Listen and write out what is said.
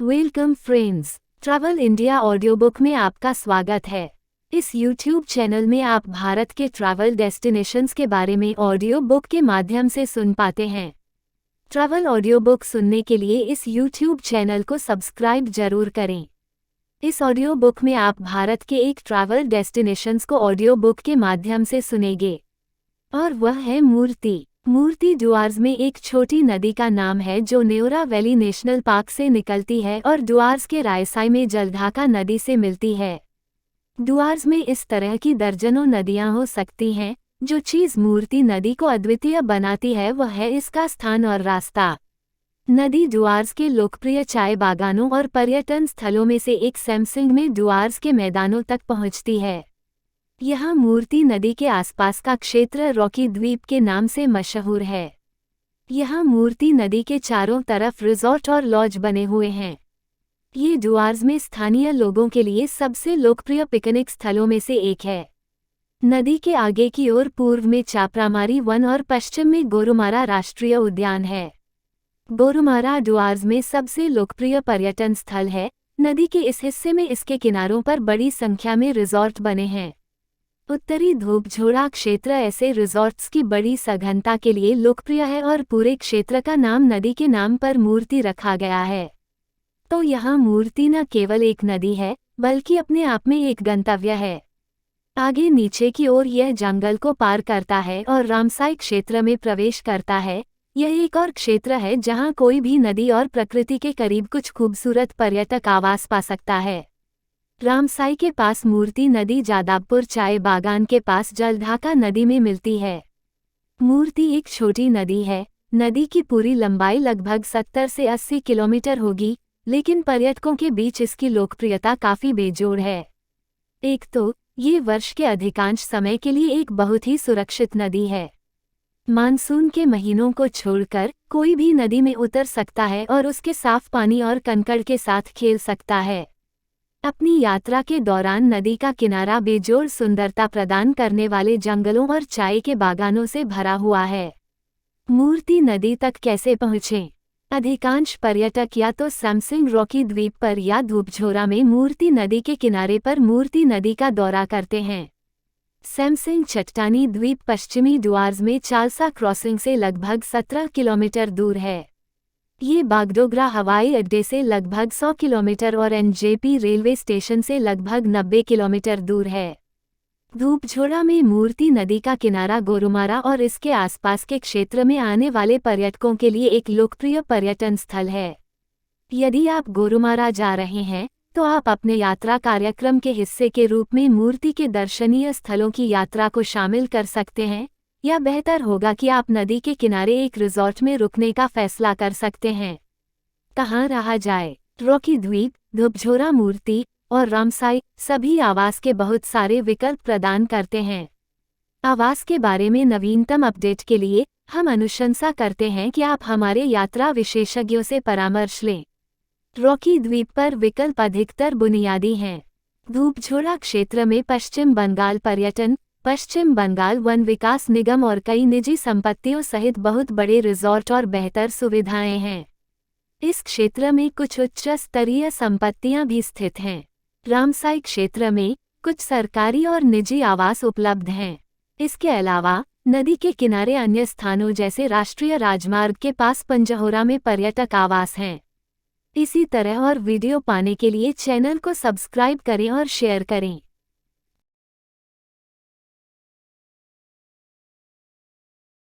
Welcome friends, travel India audio book में आपका स्वागत है। इस यूट्यूब चैनल में आप भारत के ट्रैवल डेस्टिनेशंस के बारे में ऑडियो बुक के माध्यम से सुन पाते हैं। ट्रैवल ऑडियो बुक सुनने के लिए इस यूट्यूब चैनल को सब्सक्राइब जरूर करें। इस ऑडियो बुक में आप भारत के एक ट्रैवल डेस्टिनेशंस को ऑडियो बुक के माध्यम से सुनेंगे, और वह है मूर्ति। मूर्ति डुआर्स में एक छोटी नदी का नाम है जो न्योरा वैली नेशनल पार्क से निकलती है और डुआर्स के रायसाई में जलढाका नदी से मिलती है। डुआर्स में इस तरह की दर्जनों नदियां हो सकती हैं। जो चीज़ मूर्ति नदी को अद्वितीय बनाती है वह है इसका स्थान और रास्ता। नदी डुआर्स के लोकप्रिय चाय बागानों और पर्यटन स्थलों में से एक सैमसंग में डुआर्स के मैदानों तक पहुंचती है। यहाँ मूर्ति नदी के आसपास का क्षेत्र रॉकी द्वीप के नाम से मशहूर है। यहाँ मूर्ति नदी के चारों तरफ रिजॉर्ट और लॉज बने हुए हैं। ये डुआर्स में स्थानीय लोगों के लिए सबसे लोकप्रिय पिकनिक स्थलों में से एक है। नदी के आगे की ओर पूर्व में चापरामारी वन और पश्चिम में गोरुमारा राष्ट्रीय उद्यान है। गोरुमारा डुआर्स में सबसे लोकप्रिय पर्यटन स्थल है। नदी के इस हिस्से में इसके किनारों पर बड़ी संख्या में रिजॉर्ट बने हैं। उत्तरी धूपझोड़ा क्षेत्र ऐसे रिजॉर्ट्स की बड़ी सघनता के लिए लोकप्रिय है और पूरे क्षेत्र का नाम नदी के नाम पर मूर्ति रखा गया है। तो यहाँ मूर्ति न केवल एक नदी है बल्कि अपने आप में एक गंतव्य है। आगे नीचे की ओर यह जंगल को पार करता है और रामसाई क्षेत्र में प्रवेश करता है। यह एक और क्षेत्र है जहाँ कोई भी नदी और प्रकृति के करीब कुछ खूबसूरत पर्यटक आवास पा सकता है। रामसाई के पास मूर्ति नदी जादवपुर चाय बागान के पास जलढाका नदी में मिलती है। मूर्ति एक छोटी नदी है। नदी की पूरी लंबाई लगभग 70 से 80 किलोमीटर होगी, लेकिन पर्यटकों के बीच इसकी लोकप्रियता काफ़ी बेजोड़ है। एक तो ये वर्ष के अधिकांश समय के लिए एक बहुत ही सुरक्षित नदी है। मानसून के महीनों को छोड़कर कोई भी नदी में उतर सकता है और उसके साफ पानी और कंकड़ के साथ खेल सकता है। अपनी यात्रा के दौरान नदी का किनारा बेजोड़ सुंदरता प्रदान करने वाले जंगलों और चाय के बागानों से भरा हुआ है। मूर्ति नदी तक कैसे पहुँचें? अधिकांश पर्यटक या तो सैमसंग रॉकी द्वीप पर या धूपझोरा में मूर्ति नदी के किनारे पर मूर्ति नदी का दौरा करते हैं। सैमसंग चट्टानी द्वीप पश्चिमी डुआर्स में चालसा क्रॉसिंग से लगभग 17 किलोमीटर दूर है। ये बागडोगरा हवाई अड्डे से लगभग 100 किलोमीटर और एनजेपी रेलवे स्टेशन से लगभग 90 किलोमीटर दूर है। धूपझोड़ा में मूर्ति नदी का किनारा गोरुमारा और इसके आसपास के क्षेत्र में आने वाले पर्यटकों के लिए एक लोकप्रिय पर्यटन स्थल है। यदि आप गोरुमारा जा रहे हैं तो आप अपने यात्रा कार्यक्रम के हिस्से के रूप में मूर्ति के दर्शनीय स्थलों की यात्रा को शामिल कर सकते हैं, या बेहतर होगा कि आप नदी के किनारे एक रिजॉर्ट में रुकने का फैसला कर सकते हैं। कहाँ रहा जाए? रॉकी द्वीप, धूपझोरा मूर्ति और रामसाई सभी आवास के बहुत सारे विकल्प प्रदान करते हैं। आवास के बारे में नवीनतम अपडेट के लिए हम अनुशंसा करते हैं कि आप हमारे यात्रा विशेषज्ञों से परामर्श लें। रॉकी द्वीप पर विकल्प अधिकतर बुनियादी हैं। धूपझोरा क्षेत्र में पश्चिम बंगाल पर्यटन, पश्चिम बंगाल वन विकास निगम और कई निजी संपत्तियों सहित बहुत बड़े रिजॉर्ट और बेहतर सुविधाएं हैं। इस क्षेत्र में कुछ उच्च स्तरीय संपत्तियां भी स्थित हैं। रामसाई क्षेत्र में कुछ सरकारी और निजी आवास उपलब्ध हैं। इसके अलावा नदी के किनारे अन्य स्थानों जैसे राष्ट्रीय राजमार्ग के पास पंजहोरा में पर्यटक आवास हैं। इसी तरह और वीडियो पाने के लिए चैनल को सब्सक्राइब करें और शेयर करें।